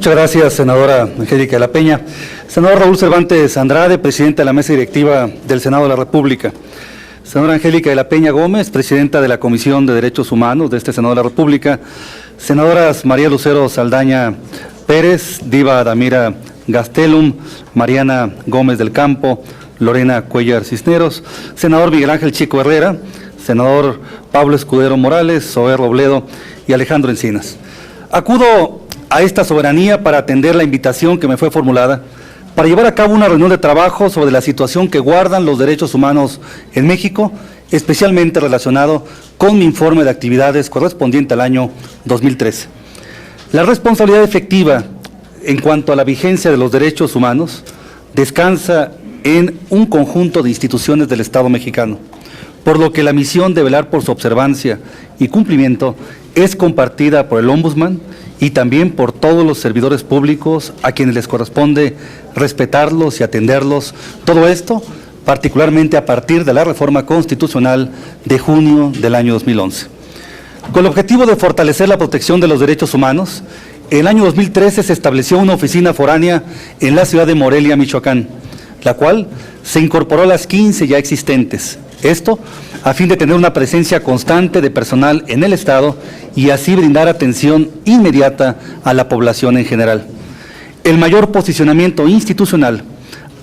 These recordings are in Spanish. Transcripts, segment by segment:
Muchas gracias, senadora Angélica de la Peña. Senador Raúl Cervantes Andrade, presidente de la Mesa Directiva del Senado de la República. Senadora Angélica de la Peña Gómez, presidenta de la Comisión de Derechos Humanos de este Senado de la República. Senadoras María Lucero Saldaña Pérez, Diva Damira Gastelum, Mariana Gómez del Campo, Lorena Cuellar Cisneros, senador Miguel Ángel Chico Herrera, senador Pablo Escudero Morales, Zoé Robledo y Alejandro Encinas. Acudo a esta soberanía para atender la invitación que me fue formulada para llevar a cabo una reunión de trabajo sobre la situación que guardan los derechos humanos en México, especialmente relacionado con mi informe de actividades correspondiente al año 2013. La responsabilidad efectiva en cuanto a la vigencia de los derechos humanos descansa en un conjunto de instituciones del Estado mexicano, por lo que la misión de velar por su observancia y cumplimiento es compartida por el Ombudsman y también por todos los servidores públicos a quienes les corresponde respetarlos y atenderlos. Todo esto, particularmente a partir de la reforma constitucional de junio del año 2011. Con el objetivo de fortalecer la protección de los derechos humanos, en el año 2013 se estableció una oficina foránea en la ciudad de Morelia, Michoacán, la cual se incorporó a las 15 ya existentes. Esto a fin de tener una presencia constante de personal en el Estado y así brindar atención inmediata a la población en general. El mayor posicionamiento institucional,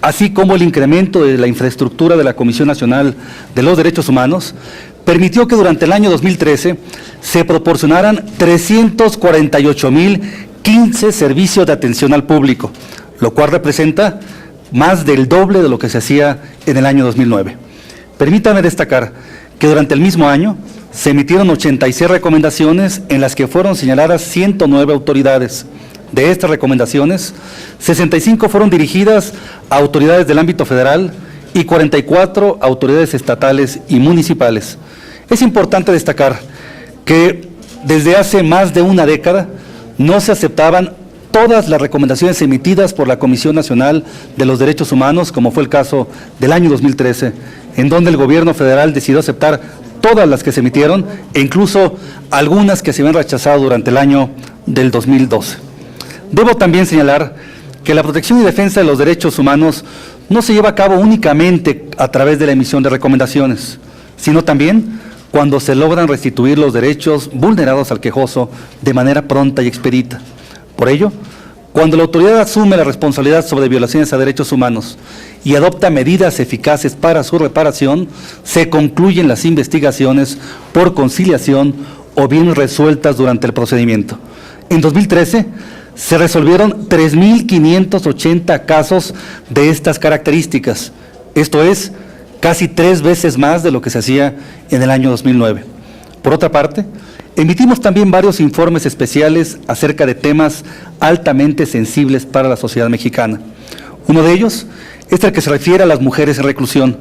así como el incremento de la infraestructura de la Comisión Nacional de los Derechos Humanos, permitió que durante el año 2013 se proporcionaran 348,015 servicios de atención al público, lo cual representa más del doble de lo que se hacía en el año 2009. Permítame destacar que durante el mismo año se emitieron 86 recomendaciones en las que fueron señaladas 109 autoridades. De estas recomendaciones, 65 fueron dirigidas a autoridades del ámbito federal y 44 a autoridades estatales y municipales. Es importante destacar que desde hace más de una década no se aceptaban todas las recomendaciones emitidas por la Comisión Nacional de los Derechos Humanos, como fue el caso del año 2013, en donde el gobierno federal decidió aceptar todas las que se emitieron e incluso algunas que se habían rechazado durante el año del 2012. Debo también señalar que la protección y defensa de los derechos humanos no se lleva a cabo únicamente a través de la emisión de recomendaciones, sino también cuando se logran restituir los derechos vulnerados al quejoso de manera pronta y expedita. Por ello, cuando la autoridad asume la responsabilidad sobre violaciones a derechos humanos y adopta medidas eficaces para su reparación, se concluyen las investigaciones por conciliación o bien resueltas durante el procedimiento. En 2013 se resolvieron 3,580 casos de estas características, esto es, casi 3 veces más de lo que se hacía en el año 2009. Por otra parte, emitimos también varios informes especiales acerca de temas altamente sensibles para la sociedad mexicana. Uno de ellos es el que se refiere a las mujeres en reclusión.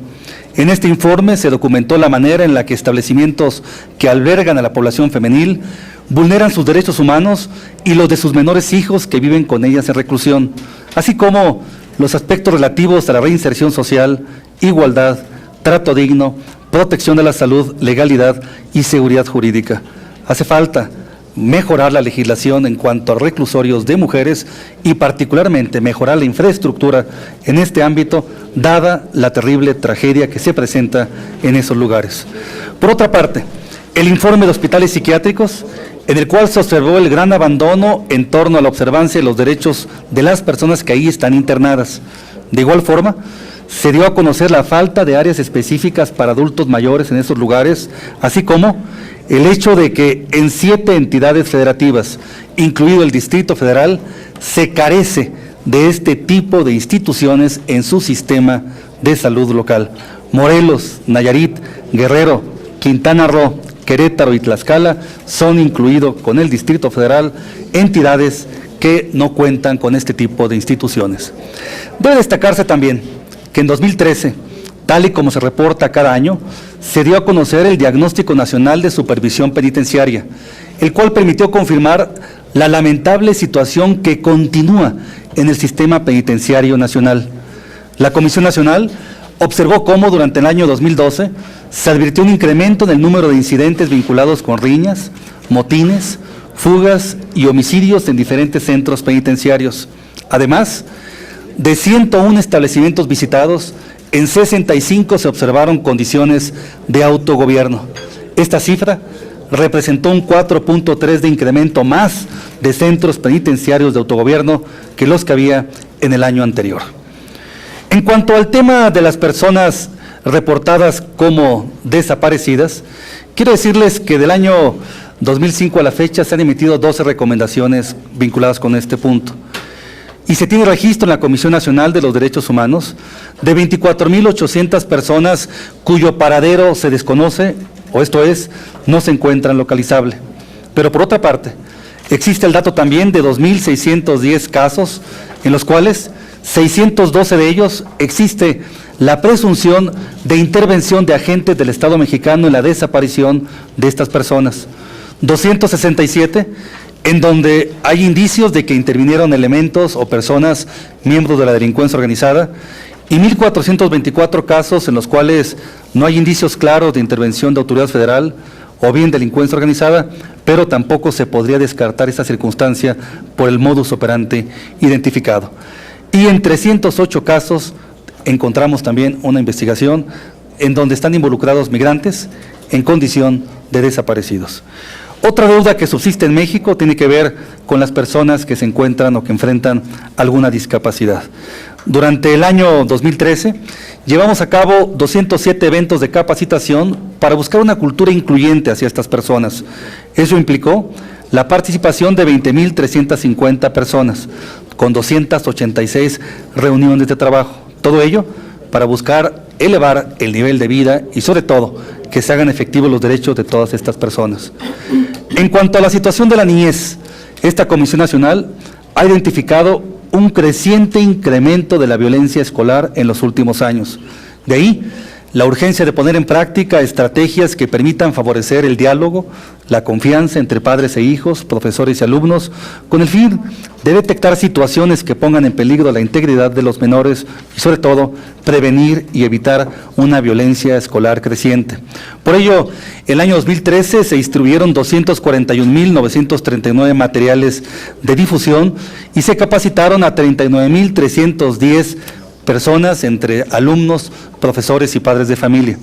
En este informe se documentó la manera en la que establecimientos que albergan a la población femenil vulneran sus derechos humanos y los de sus menores hijos que viven con ellas en reclusión, así como los aspectos relativos a la reinserción social, igualdad, trato digno, protección de la salud, legalidad y seguridad jurídica. Hace falta mejorar la legislación en cuanto a reclusorios de mujeres y particularmente mejorar la infraestructura en este ámbito, dada la terrible tragedia que se presenta en esos lugares. Por otra parte, el informe de hospitales psiquiátricos, en el cual se observó el gran abandono en torno a la observancia de los derechos de las personas que ahí están internadas. De igual forma, se dio a conocer la falta de áreas específicas para adultos mayores en esos lugares, así como el hecho de que en 7 entidades federativas, incluido el Distrito Federal, se carece de este tipo de instituciones en su sistema de salud local. Morelos, Nayarit, Guerrero, Quintana Roo, Querétaro y Tlaxcala son incluidos con el Distrito Federal entidades que no cuentan con este tipo de instituciones. Debe destacarse también que en 2013, tal y como se reporta cada año, se dio a conocer el Diagnóstico Nacional de Supervisión Penitenciaria, el cual permitió confirmar la lamentable situación que continúa en el sistema penitenciario nacional. La Comisión Nacional observó cómo durante el año 2012 se advirtió un incremento en el número de incidentes vinculados con riñas, motines, fugas y homicidios en diferentes centros penitenciarios. Además, de 101 establecimientos visitados, en 65 se observaron condiciones de autogobierno. Esta cifra representó un 4.3 de incremento más de centros penitenciarios de autogobierno que los que había en el año anterior. En cuanto al tema de las personas reportadas como desaparecidas, quiero decirles que del año 2005 a la fecha se han emitido 12 recomendaciones vinculadas con este punto. Y se tiene registro en la Comisión Nacional de los Derechos Humanos de 24.800 personas cuyo paradero se desconoce, o esto es, no se encuentran localizable. Pero por otra parte, existe el dato también de 2.610 casos en los cuales 612 de ellos existe la presunción de intervención de agentes del Estado mexicano en la desaparición de estas personas. 267 en donde hay indicios de que intervinieron elementos o personas miembros de la delincuencia organizada, y 1.424 casos en los cuales no hay indicios claros de intervención de autoridad federal o bien delincuencia organizada, pero tampoco se podría descartar esa circunstancia por el modus operandi identificado. Y en 308 casos encontramos también una investigación en donde están involucrados migrantes en condición de desaparecidos. Otra deuda que subsiste en México tiene que ver con las personas que se encuentran o que enfrentan alguna discapacidad. Durante el año 2013 llevamos a cabo 207 eventos de capacitación para buscar una cultura incluyente hacia estas personas. Eso implicó la participación de 20.350 personas, con 286 reuniones de trabajo. Todo ello para buscar elevar el nivel de vida y, sobre todo, que se hagan efectivos los derechos de todas estas personas. En cuanto a la situación de la niñez, esta Comisión Nacional ha identificado un creciente incremento de la violencia escolar en los últimos años. De ahí, la urgencia de poner en práctica estrategias que permitan favorecer el diálogo, la confianza entre padres e hijos, profesores y alumnos, con el fin de detectar situaciones que pongan en peligro la integridad de los menores y, sobre todo, prevenir y evitar una violencia escolar creciente. Por ello, el año 2013 se distribuyeron 241.939 materiales de difusión y se capacitaron a 39.310 personas entre alumnos, profesores y padres de familia.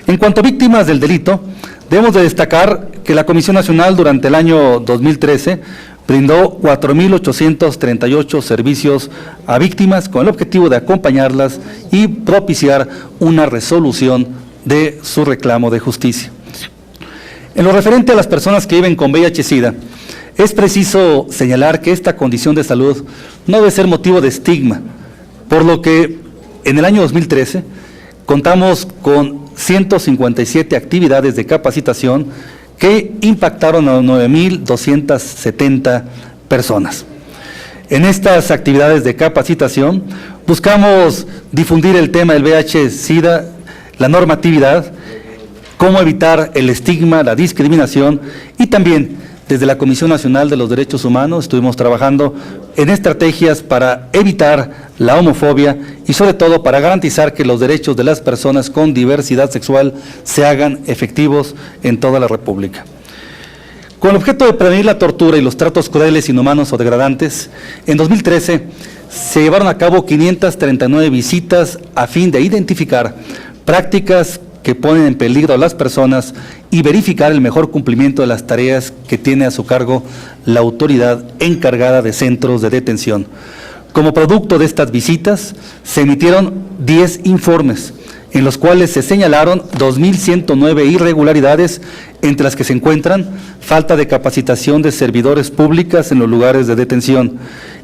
En cuanto a víctimas del delito, debemos de destacar que la Comisión Nacional durante el año 2013 brindó 4.838 servicios a víctimas con el objetivo de acompañarlas y propiciar una resolución de su reclamo de justicia. En lo referente a las personas que viven con VIH-Sida, es preciso señalar que esta condición de salud no debe ser motivo de estigma, por lo que en el año 2013 contamos con 157 actividades de capacitación que impactaron a 9.270 personas. En estas actividades de capacitación buscamos difundir el tema del VIH-Sida, la normatividad, cómo evitar el estigma, la discriminación, y también desde la Comisión Nacional de los Derechos Humanos estuvimos trabajando en estrategias para evitar la homofobia y sobre todo para garantizar que los derechos de las personas con diversidad sexual se hagan efectivos en toda la República. Con el objeto de prevenir la tortura y los tratos crueles, inhumanos o degradantes, en 2013 se llevaron a cabo 539 visitas a fin de identificar prácticas que ponen en peligro a las personas y verificar el mejor cumplimiento de las tareas que tiene a su cargo la autoridad encargada de centros de detención. Como producto de estas visitas, se emitieron 10 informes, en los cuales se señalaron 2.109 irregularidades, entre las que se encuentran falta de capacitación de servidores públicas en los lugares de detención,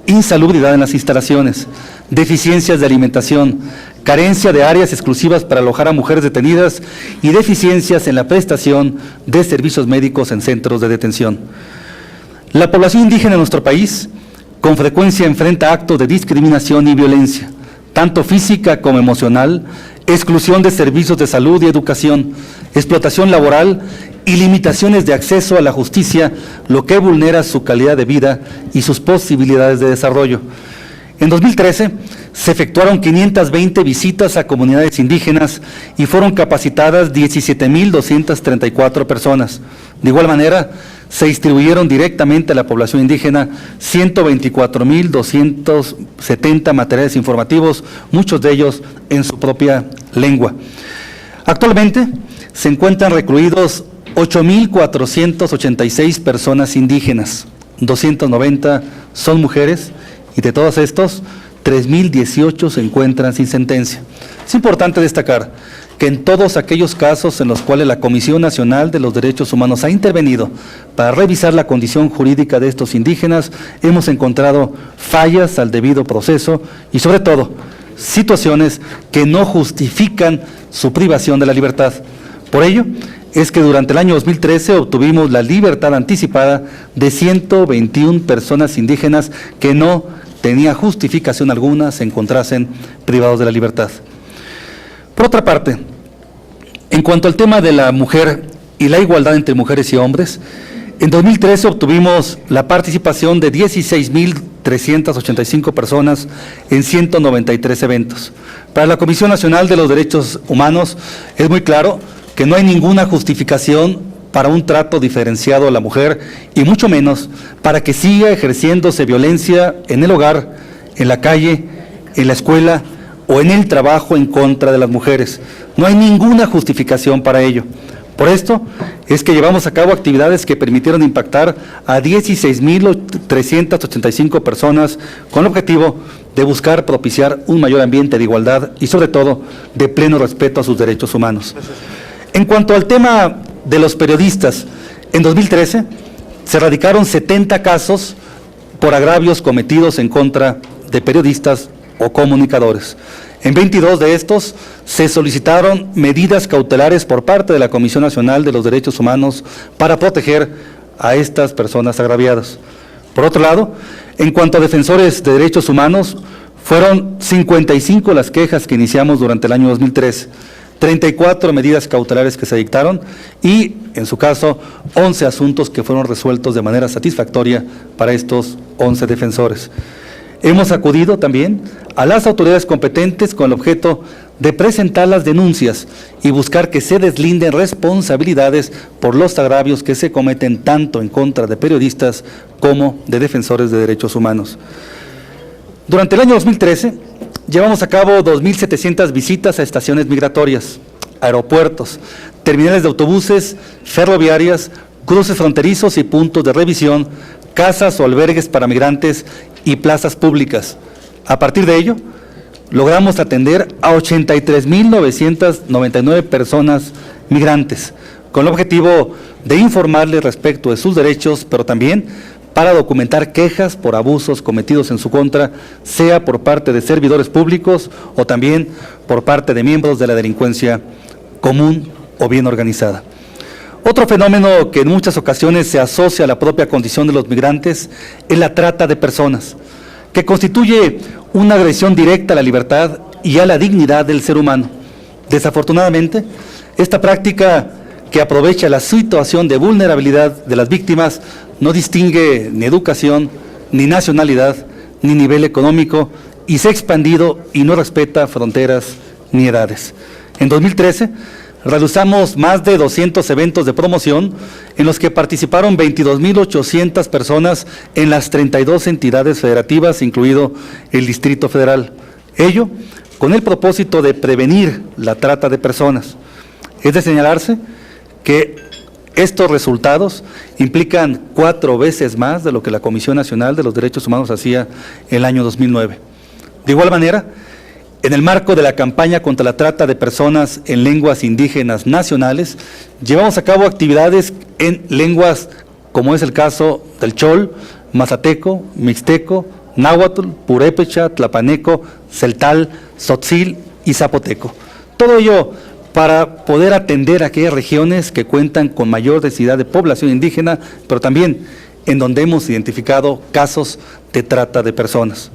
insalubridad en las instalaciones, deficiencias de alimentación, carencia de áreas exclusivas para alojar a mujeres detenidas y deficiencias en la prestación de servicios médicos en centros de detención. La población indígena en nuestro país con frecuencia enfrenta actos de discriminación y violencia, tanto física como emocional, exclusión de servicios de salud y educación, explotación laboral y limitaciones de acceso a la justicia, lo que vulnera su calidad de vida y sus posibilidades de desarrollo. En 2013 se efectuaron 520 visitas a comunidades indígenas y fueron capacitadas 17.234 personas. De igual manera, se distribuyeron directamente a la población indígena 124,270 materiales informativos, muchos de ellos en su propia lengua. Actualmente se encuentran recluidos 8,486 personas indígenas, 290 son mujeres y de todos estos, 3,018 se encuentran sin sentencia. Es importante destacar que en todos aquellos casos en los cuales la Comisión Nacional de los Derechos Humanos ha intervenido para revisar la condición jurídica de estos indígenas, hemos encontrado fallas al debido proceso y sobre todo situaciones que no justifican su privación de la libertad. Por ello, es que durante el año 2013 obtuvimos la libertad anticipada de 121 personas indígenas que no tenía justificación alguna se encontrasen privados de la libertad. Por otra parte, en cuanto al tema de la mujer y la igualdad entre mujeres y hombres, en 2013 obtuvimos la participación de 16,385 personas en 193 eventos. Para la Comisión Nacional de los Derechos Humanos es muy claro que no hay ninguna justificación para un trato diferenciado a la mujer y mucho menos para que siga ejerciéndose violencia en el hogar, en la calle, en la escuela o en el trabajo en contra de las mujeres. No hay ninguna justificación para ello. Por esto es que llevamos a cabo actividades que permitieron impactar a 16,385 personas con el objetivo de buscar propiciar un mayor ambiente de igualdad y sobre todo de pleno respeto a sus derechos humanos. En cuanto al tema de los periodistas, en 2013 se radicaron 70 casos por agravios cometidos en contra de periodistas o comunicadores. En 22 de estos se solicitaron medidas cautelares por parte de la Comisión Nacional de los Derechos Humanos para proteger a estas personas agraviadas. Por otro lado, en cuanto a defensores de derechos humanos, fueron 55 las quejas que iniciamos durante el año 2013, 34 medidas cautelares que se dictaron y, en su caso, 11 asuntos que fueron resueltos de manera satisfactoria para estos 11 defensores. Hemos acudido también a las autoridades competentes con el objeto de presentar las denuncias y buscar que se deslinden responsabilidades por los agravios que se cometen tanto en contra de periodistas como de defensores de derechos humanos. Durante el año 2013, llevamos a cabo 2,700 visitas a estaciones migratorias, aeropuertos, terminales de autobuses, ferroviarias, cruces fronterizos y puntos de revisión, casas o albergues para migrantes y plazas públicas. A partir de ello, logramos atender a 83,999 personas migrantes, con el objetivo de informarles respecto de sus derechos, pero también para documentar quejas por abusos cometidos en su contra, sea por parte de servidores públicos o también por parte de miembros de la delincuencia común o bien organizada. Otro fenómeno que en muchas ocasiones se asocia a la propia condición de los migrantes es la trata de personas, que constituye una agresión directa a la libertad y a la dignidad del ser humano. Desafortunadamente, esta práctica que aprovecha la situación de vulnerabilidad de las víctimas no distingue ni educación, ni nacionalidad, ni nivel económico y se ha expandido y no respeta fronteras ni edades. En 2013, realizamos más de 200 eventos de promoción en los que participaron 22,800 personas en las 32 entidades federativas, incluido el Distrito Federal. Ello con el propósito de prevenir la trata de personas. Es de señalarse que estos resultados implican 4 veces más de lo que la Comisión Nacional de los Derechos Humanos hacía en el año 2009. De igual manera, en el marco de la campaña contra la trata de personas en lenguas indígenas nacionales, llevamos a cabo actividades en lenguas como es el caso del chol, mazateco, mixteco, náhuatl, purépecha, tlapaneco, celtal, tzotzil y zapoteco. Todo ello para poder atender a aquellas regiones que cuentan con mayor densidad de población indígena, pero también en donde hemos identificado casos de trata de personas.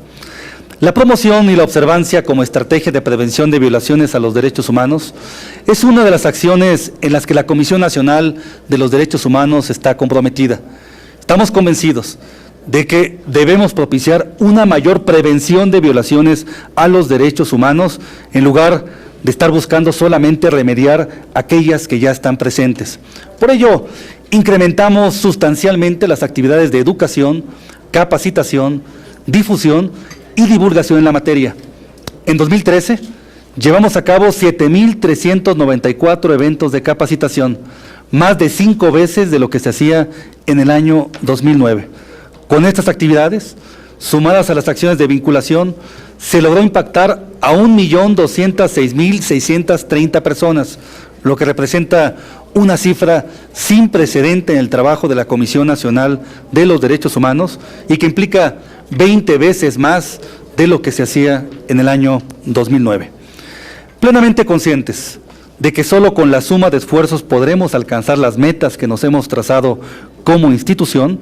La promoción y la observancia como estrategia de prevención de violaciones a los derechos humanos es una de las acciones en las que la Comisión Nacional de los Derechos Humanos está comprometida. Estamos convencidos de que debemos propiciar una mayor prevención de violaciones a los derechos humanos en lugar de estar buscando solamente remediar aquellas que ya están presentes. Por ello, incrementamos sustancialmente las actividades de educación, capacitación, difusión y divulgación en la materia. En 2013, llevamos a cabo 7,394 eventos de capacitación, más de 5 veces de lo que se hacía en el año 2009. Con estas actividades, sumadas a las acciones de vinculación, se logró impactar a 1,206,630 personas, lo que representa una cifra sin precedente en el trabajo de la Comisión Nacional de los Derechos Humanos y que implica 20 veces más de lo que se hacía en el año 2009. Plenamente conscientes de que solo con la suma de esfuerzos podremos alcanzar las metas que nos hemos trazado como institución,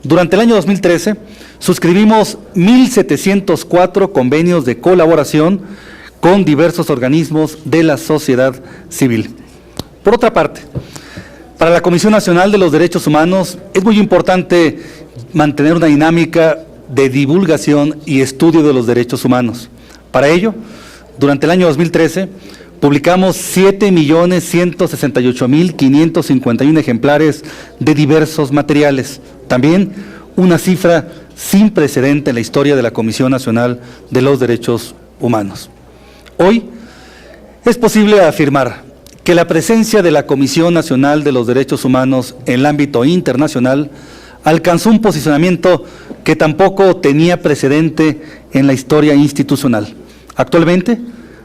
durante el año 2013 suscribimos 1,704 convenios de colaboración con diversos organismos de la sociedad civil. Por otra parte, para la Comisión Nacional de los Derechos Humanos es muy importante mantener una dinámica de divulgación y estudio de los derechos humanos. Para ello, durante el año 2013, publicamos 7,168,551 ejemplares de diversos materiales. También una cifra sin precedente en la historia de la Comisión Nacional de los Derechos Humanos. Hoy es posible afirmar que la presencia de la Comisión Nacional de los Derechos Humanos en el ámbito internacional alcanzó un posicionamiento que tampoco tenía precedente en la historia institucional. Actualmente,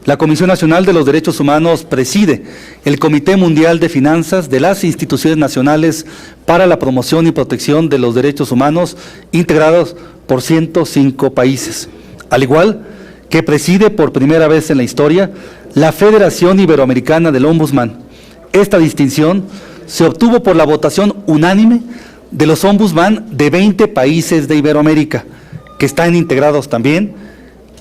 la Comisión Nacional de los Derechos Humanos preside el Comité Mundial de Finanzas de las Instituciones Nacionales para la Promoción y Protección de los Derechos Humanos, integrados por 105 países, al igual que preside por primera vez en la historia la Federación Iberoamericana del Ombudsman. Esta distinción se obtuvo por la votación unánime de los ombudsman de 20 países de Iberoamérica, que están integrados también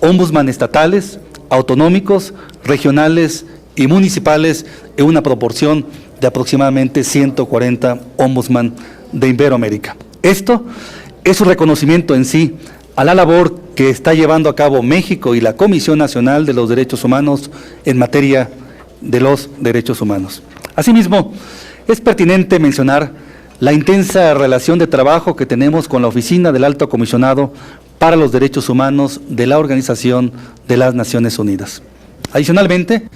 ombudsman estatales, autonómicos, regionales y municipales en una proporción de aproximadamente 140 ombudsman de Iberoamérica. Esto es un reconocimiento en sí a la labor que está llevando a cabo México y la Comisión Nacional de los Derechos Humanos en materia de los derechos humanos. Asimismo, es pertinente mencionar la intensa relación de trabajo que tenemos con la Oficina del Alto Comisionado para los Derechos Humanos de la Organización de las Naciones Unidas. Adicionalmente,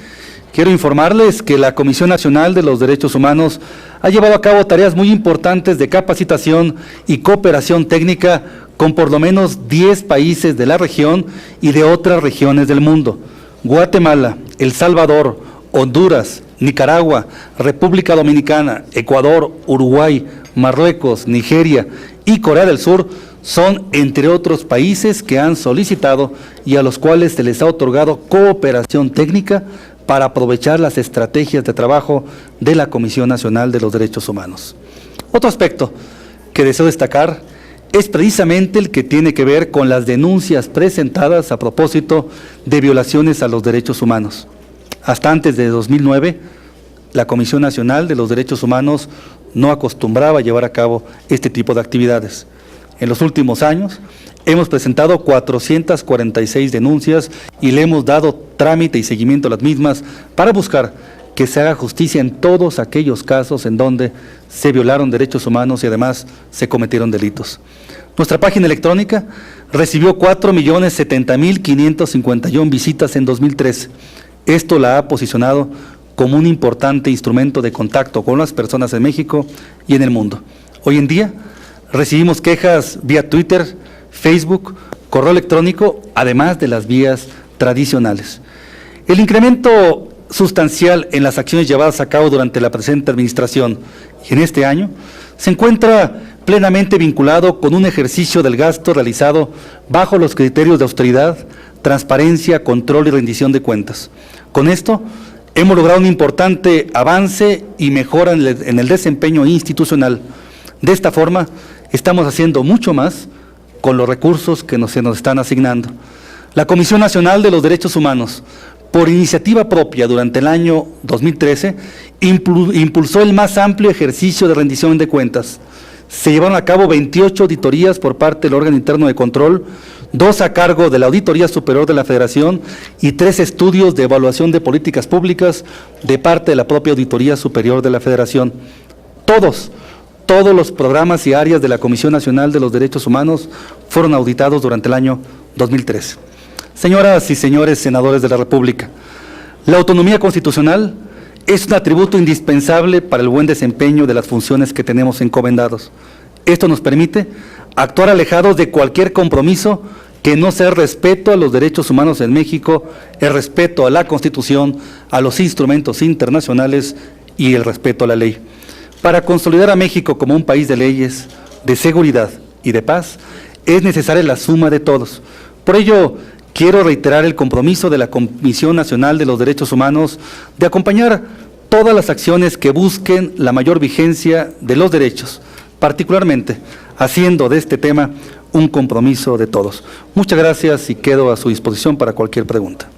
quiero informarles que la Comisión Nacional de los Derechos Humanos ha llevado a cabo tareas muy importantes de capacitación y cooperación técnica con por lo menos 10 países de la región y de otras regiones del mundo: Guatemala, El Salvador, Honduras, Nicaragua, República Dominicana, Ecuador, Uruguay, Marruecos, Nigeria y Corea del Sur son entre otros países que han solicitado y a los cuales se les ha otorgado cooperación técnica para aprovechar las estrategias de trabajo de la Comisión Nacional de los Derechos Humanos. Otro aspecto que deseo destacar es precisamente el que tiene que ver con las denuncias presentadas a propósito de violaciones a los derechos humanos. Hasta antes de 2009, la Comisión Nacional de los Derechos Humanos no acostumbraba a llevar a cabo este tipo de actividades. En los últimos años hemos presentado 446 denuncias y le hemos dado trámite y seguimiento a las mismas para buscar que se haga justicia en todos aquellos casos en donde se violaron derechos humanos y además se cometieron delitos. Nuestra página electrónica recibió 4,070,551 visitas en 2013. Esto la ha posicionado como un importante instrumento de contacto con las personas en México y en el mundo. Hoy en día recibimos quejas vía Twitter, Facebook, correo electrónico, además de las vías tradicionales. El incremento sustancial en las acciones llevadas a cabo durante la presente administración y en este año se encuentra plenamente vinculado con un ejercicio del gasto realizado bajo los criterios de austeridad, transparencia, control y rendición de cuentas. Con esto hemos logrado un importante avance y mejora en el desempeño institucional. De esta forma, estamos haciendo mucho más con los recursos que se nos están asignando. La Comisión Nacional de los Derechos Humanos, por iniciativa propia durante el año 2013, impulsó el más amplio ejercicio de rendición de cuentas. Se llevaron a cabo 28 auditorías por parte del órgano interno de control, 2 a cargo de la Auditoría Superior de la Federación y 3 estudios de evaluación de políticas públicas de parte de la propia Auditoría Superior de la Federación. Todos todos los programas y áreas de la Comisión Nacional de los Derechos Humanos fueron auditados durante el año 2013. Señoras y señores senadores de la República, la autonomía constitucional es un atributo indispensable para el buen desempeño de las funciones que tenemos encomendados. Esto nos permite actuar alejados de cualquier compromiso que no sea el respeto a los derechos humanos en México, el respeto a la Constitución, a los instrumentos internacionales y el respeto a la ley. Para consolidar a México como un país de leyes, de seguridad y de paz, es necesaria la suma de todos. Por ello, quiero reiterar el compromiso de la Comisión Nacional de los Derechos Humanos de acompañar todas las acciones que busquen la mayor vigencia de los derechos, particularmente haciendo de este tema un compromiso de todos. Muchas gracias y quedo a su disposición para cualquier pregunta.